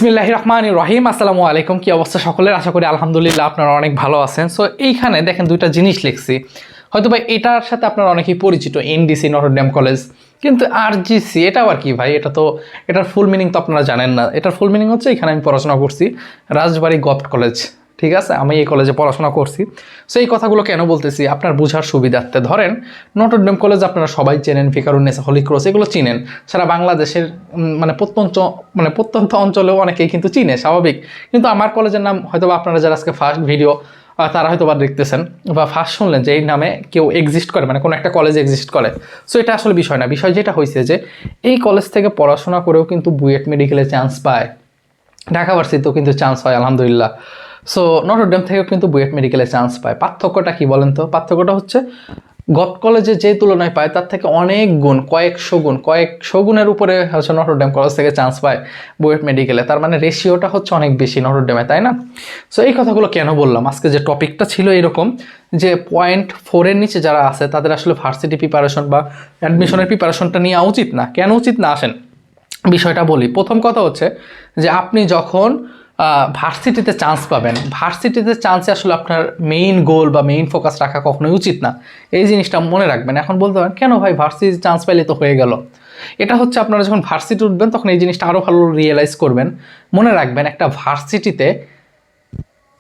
বিসমিল্লাহির রহমানির রহিম। আসসালামু আলাইকুম। কি অবস্থা সকলের? আশা করি আলহামদুলিল্লাহ আপনারা অনেক ভালো আছেন। সো এইখানে দেখেন দুইটা জিনিস লিখছি, হয়তো ভাই এটার সাথে আপনারা অনেকেই পরিচিত, এনডিসি নটরডেম কলেজ। কিন্তু আরজিসি এটা আবার কি ভাই? এটার ফুল মিনিং তো আপনারা জানেন না। এটার ফুল মিনিং হচ্ছে এখানে আমি পড়াশোনা করছি রাজবাড়ী গভর্নমেন্ট কলেজ, ঠিক আছে? আমি এই কলেজে পড়াশোনা করছি। সো এই কথাগুলো কেন বলতেছি আপনার বোঝার সুবিধার্থে। ধরেন নটরডেম কলেজ আপনারা সবাই চেনেন, ফিকারুন্নেসা, হলি ক্রস, এগুলো চিনেন। সারা বাংলাদেশের প্রত্যন্ত অঞ্চলেও অনেকেই কিন্তু চিনে, স্বাভাবিক। কিন্তু আমার কলেজের নাম হয়তো আপনারা যারা আজকে ফার্স্ট ভিডিও তারা হয়তো বা দেখতেছেন বা ফার্স্ট শুনলেন যে এই নামে কেউ এক্সিস্ট করে, মানে কোনো একটা কলেজ এক্সিস্ট করে। সো এটা আসলে বিষয় না। বিষয় যেটা হয়েছে যে এই কলেজ থেকে পড়াশোনা করেও কিন্তু বুয়েট মেডিকেলে চান্স পায়, ঢাকা ভার্সিটিতেও কিন্তু চান্স হয় আলহামদুলিল্লাহ। সো নটরডেম থেকেও কিন্তু বুয়েট মেডিকেলে চান্স পায়। পার্থক্যটা কি বলেন তো? পার্থক্যটা হচ্ছে গভর্নমেন্ট কলেজে যে তুলনায় পায় তার থেকে অনেক গুণ, কয়েকশো গুণের উপরে হচ্ছে নটরডেম কলেজ থেকে চান্স পায় বুয়েট মেডিকেলে। তার মানে রেশিওটা হচ্ছে অনেক বেশি নটরডেমে, তাই না? সো এই কথাগুলো কেন বললাম? আজকে যে টপিকটা ছিল এরকম যে 0.4-এর নিচে যারা আছে তাদের আসলে ভার্সিটি প্রিপারেশন বা অ্যাডমিশনের প্রিপারেশনটা নেওয়া উচিত না। কেন উচিত না আসেন বিষয়টা বলি। প্রথম কথা হচ্ছে যে আপনি যখন ভার্সিটিতে চান্স পাবেন, ভার্সিটিতে চান্সে আসলে আপনার মেইন গোল বা মেইন ফোকাস রাখা কখনোই উচিত না। এই জিনিসটা মনে রাখবেন। এখন বলতে পারেন কেন ভাই, ভার্সিটিতে চান্স পাইলে তো হয়ে গেল। এটা হচ্ছে আপনারা যখন ভার্সিটি উঠবেন তখন এই জিনিসটা আরও ভালো রিয়েলাইজ করবেন। মনে রাখবেন একটা ভার্সিটিতে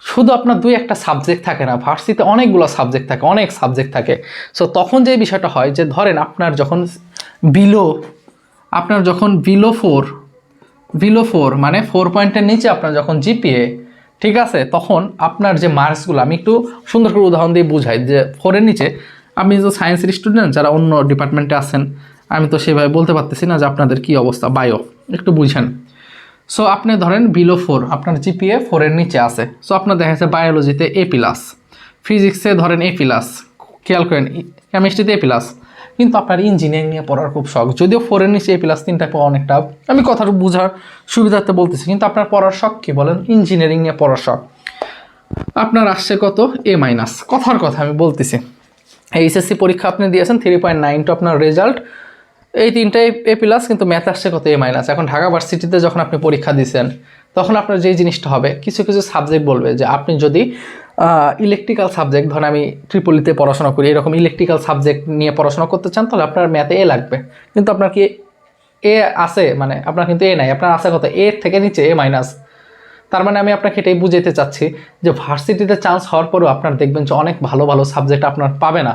শুধু আপনার দুই একটা সাবজেক্ট থাকে না, ভার্সিটিতে অনেকগুলো সাবজেক্ট থাকে, অনেক সাবজেক্ট থাকে। সো তখন যে বিষয়টা হয় যে ধরেন আপনার যখন বিলো ফোর মানে 4 পয়েন্টের নিচে আপনার যখন জিপিএ, ঠিক আছে, তখন আপনার যে মার্কসগুলো, আমি একটু সুন্দর করে উদাহরণ দিয়ে বুঝাই যে 4-এর নিচে আপনি যে সায়েন্সের স্টুডেন্ট যারা অন্য ডিপার্টমেন্টে আছেন, আমি তো সেভাবে বলতে পারতেছি না যে আপনাদের কী অবস্থা, বায়ো একটু বুঝেন। সো আপনি ধরেন বিলো 4, আপনার জিপিএ 4-এর নিচে আছে। সো আপনার দেখা যাচ্ছে বায়োলজিতে A+, ফিজিক্সে ধরেন A+, খেয়াল করেন কেমিস্ট্রিতে A+, কিন্তু আপনার ইঞ্জিনিয়ারিং নিয়ে পড়ার খুব শখ, যদিও 4-এর নিচে A+ 3টা পাওয়া অনেকটা, আমি কথাটা বোঝার সুবিধার্থে বলতেছি, কিন্তু আপনার পড়ার শখ কি বলেন? ইঞ্জিনিয়ারিং নিয়ে পড়ার শখ। আপনার আসছে কত? A-। কথার কথা আমি বলতেছি, এইচএসসি পরীক্ষা আপনি দিয়েছেন 3.9 তো আপনার রেজাল্ট, এই তিনটাই A+, কিন্তু ম্যাথ আসছে কত? A-। এখন ঢাকা ভার্সিটিতে যখন আপনি পরীক্ষা দিচ্ছেন তখন আপনার যেই জিনিসটা হবে, কিছু কিছু সাবজেক্ট বলবে যে আপনি যদি ইলেকট্রিক্যাল সাবজেক্ট, ধরেন আমি ট্রিপলিতে পড়াশোনা করি, এরকম ইলেকট্রিক্যাল সাবজেক্ট নিয়ে পড়াশোনা করতে চান তাহলে আপনার ম্যাথে A লাগবে। কিন্তু আপনার কি এ আছে? মানে আপনার কিন্তু A নাই, আপনার আছে কত? A থেকে নিচে A-। তার মানে আমি আপনাকে এটাই বুঝাইতে চাচ্ছি যে ভার্সিটিতে চান্স হওয়ার পরেও আপনার দেখবেন যে অনেক ভালো ভালো সাবজেক্ট আপনার পাবে না,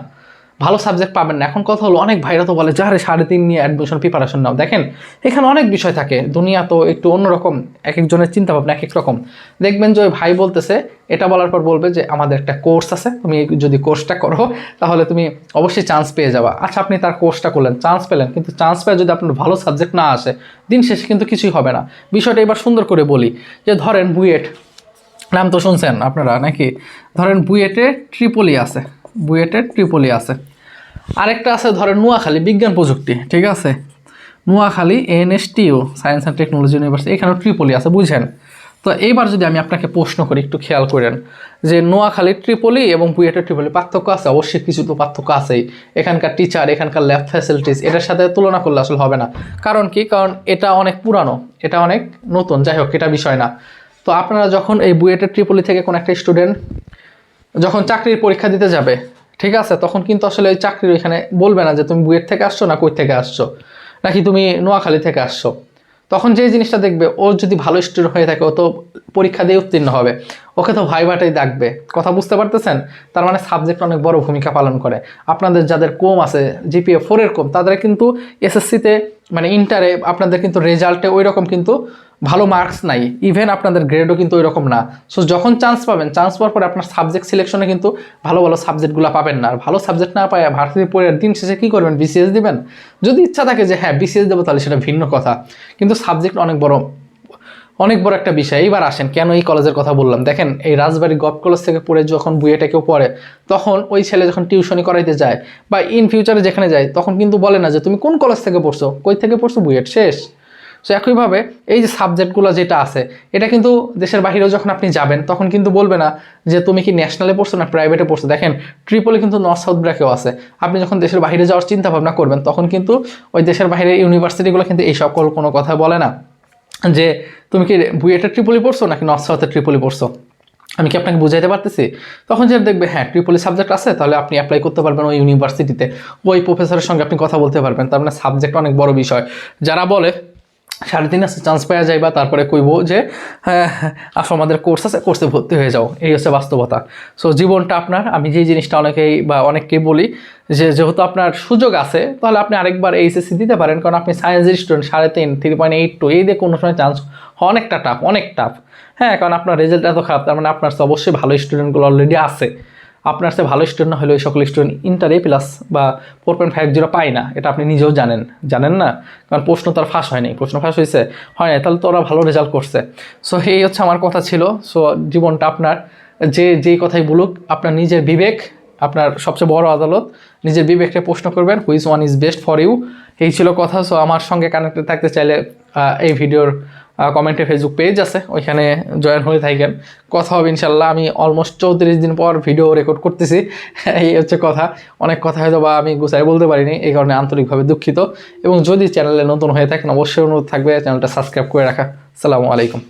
ভালো সাবজেক্ট পাবেন না। এখন কথা হলো অনেক ভাইরা তো বলে যে আরে 3.5 নিয়ে অ্যাডমিশন প্রিপারেশন নাও। দেখেন এখানে অনেক বিষয় থাকে, দুনিয়া তো একটু অন্যরকম, এক একজনের চিন্তাভাবনা এক এক রকম। দেখবেন যে ওই ভাই বলতেছে, এটা বলার পর বলবে যে আমাদের একটা কোর্স আছে, তুমি যদি কোর্সটা করো তাহলে তুমি অবশ্যই চান্স পেয়ে যাবা। আচ্ছা, আপনি তার কোর্সটা করলেন, চান্স পেলেন, কিন্তু চান্স পেয়ে যদি আপনার ভালো সাবজেক্ট না আসে, দিন শেষে কিন্তু কিছুই হবে না। বিষয়টা এবার সুন্দর করে বলি যে ধরেন বুয়েট নাম তো শুনছেন আপনারা নাকি? ধরেন বুয়েটে ট্রিপলি আছে, আরেকটা আছে ধরেন নোয়াখালী বিজ্ঞান প্রযুক্তি, ঠিক আছে, Noakhali NSTU science and technology university, এখানেও ট্রিপলি আছে, বুঝেন? তো এইবার যদি আমি আপনাকে প্রশ্ন করি, একটু খেয়াল করেন যে নোয়াখালী ট্রিপলি এবং বুয়েটের ট্রিপলি পার্থক্য আছে? অবশ্যই কিছু তো পার্থক্য আছেই। এখানকার টিচার, এখানকার ল্যাব ফ্যাসিলিটিস, এটার সাথে তুলনা করলে আসলে হবে না। কারণ কি? কারণ এটা অনেক পুরানো, এটা অনেক নতুন, যাই হোক এটা বিষয় না। তো আপনারা যখন এই বুয়েটের ট্রিপলি থেকে কোনো একটা স্টুডেন্ট যখন চাকরির পরীক্ষা দিতে যাবে, ঠিক আছে, তখন কিন্তু আসলে ওই চাকরির ওইখানে বলবে না যে তুমি বুয়েট থেকে আসছো না কই থেকে আসছো, নাকি তুমি নোয়াখালী থেকে আসছো। তখন যে জিনিসটা দেখবে, ও যদি ভালো স্টুডেন্ট হয়ে থাকে ও তো পরীক্ষা দিয়ে উত্তীর্ণ হবে, ওকে তো ভাইভাটাই ডাকবে। কথা বুঝতে পারতেছেন? তার মানে সাবজেক্ট অনেক বড় ভূমিকা পালন করে। আপনাদের যাদের কম আছে, জিপিএ 4-এর কম, তাদের কিন্তু এসএসসিতে মানে ইন্টারে আপনাদের কিন্তু রেজাল্টে ওই রকম কিন্তু ভালো মার্কস নাই, ইভেন আপনাদের গ্রেডও কিন্তু ওই রকম না। সো যখন চান্স পাবেন, চান্স পাওয়ার পরে আপনার সাবজেক্ট সিলেকশনে কিন্তু ভালো ভালো সাবজেক্টগুলো পাবেন না। আর ভালো সাবজেক্ট না পায় ভার্সিটি পড়ে দিন শেষে কী করবেন? বিসিএস দিবেন। যদি ইচ্ছা থাকে যে হ্যাঁ বিসিএস দেবো তাহলে সেটা ভিন্ন কথা, কিন্তু সাবজেক্ট অনেক বড় একটা বিষয়। এইবার আসেন কেন এই কলেজের কথা বললাম। দেখেন এই রাজবাড়ী গভর্নমেন্ট কলেজ থেকে পড়ে যখন বুয়েটে কেউ পড়ে, তখন ওই ছেলে যখন টিউশনি করাইতে যায় বা ইন ফিউচারে যেখানে যায়, তখন কিন্তু বলে না যে তুমি কোন কলেজ থেকে পড়ছো, কই থেকে পড়ছো, বুয়েট, শেষ। সো একইভাবে এই যে সাবজেক্টগুলো যেটা আছে, এটা কিন্তু দেশের বাইরেও যখন আপনি যাবেন তখন কিন্তু বলবে না যে তুমি কি ন্যাশনালে পড়ছো না প্রাইভেটে পড়ছো। দেখেন ট্রিপলি কিন্তু নর্থ সাউথ ব্র্যাকেও আছে। আপনি যখন দেশের বাইরে যাওয়ার চিন্তা ভাবনা করবেন তখন কিন্তু ওই দেশের বাইরে ইউনিভার্সিটিগুলো কিন্তু এই সকল কোনো কথা বলে না। যে তুমি কি বুয়েটে ট্রিপলি পড়ছো নাকি নর্থ সাউথে ট্রিপলি পড়ছো, আমি কি আপনাকে বুঝাইতে পারতেছি? তখন যে দেখবে হ্যাঁ ট্রিপলি সাবজেক্ট আছে, তাহলে আপনি অ্যাপ্লাই করতে পারবেন ওই ইউনিভার্সিটিতে, ওই প্রফেসরের সঙ্গে আপনি কথা বলতে পারবেন। তার মানে সাবজেক্ট অনেক বড় বিষয়। যারা বলে 3.5 আছে চান্স পাওয়া যায়, বা তারপরে কইব যে হ্যাঁ আসো আমাদের কোর্স আছে, কোর্সে ভর্তি হয়ে যাও, এই হচ্ছে বাস্তবতা। সো জীবনটা আপনার, আমি যেই জিনিসটা অনেককেই বলি যে যেহেতু আপনার সুযোগ আছে, তাহলে আপনি আরেকবার এইচএসসি দিতে পারেন, কারণ আপনি সায়েন্সের স্টুডেন্ট, 3.5 3.82 এই দিয়ে কোনো সময় চান্স অনেকটা টাফ, অনেক টাফ। হ্যাঁ, কারণ আপনার রেজাল্ট এত খারাপ, তার মানে আপনার তো অবশ্যই ভালো স্টুডেন্টগুলো অলরেডি আছে। আপনার সে ভালো স্টুডেন্ট না হলে ওই সকল স্টুডেন্ট ইন্টার A+ বা 4.50 পায় না, এটা আপনি নিজেও জানেন না? কারণ প্রশ্ন তো আর ফাঁস হয়নি, প্রশ্ন ফাঁস হয়েছে হয় না, তাহলে তো ওরা ভালো রেজাল্ট করছে। সো এই হচ্ছে আমার কথা ছিল। সো জীবনটা আপনার, যেই কথাই বলুক, আপনার নিজের বিবেক আপনার সবচেয়ে বড় আদালত, নিজের বিবেককে প্রশ্ন করবেন, which one is best for you. এই ছিল কথা। সো আমার সঙ্গে কানেক্টেড থাকতে চাইলে এই ভিডিওর কমেন্টে ফেসবুক পেজ আছে, ওইখানে জয়েন হয়ে থাকেন, কথা হবে ইনশাল্লাহ। আমি অলমোস্ট 34 দিন পর ভিডিও রেকর্ড করতেছি, এই হচ্ছে কথা। অনেক কথা হয়তো বা আমি গুছাই বলতে পারিনি, এই কারণে আন্তরিকভাবে দুঃখিত। এবং যদি চ্যানেলে নতুন হয়ে থাকেন, অবশ্যই অনুরোধ থাকবে চ্যানেলটা সাবস্ক্রাইব করে রাখা। আসসালামু আলাইকুম।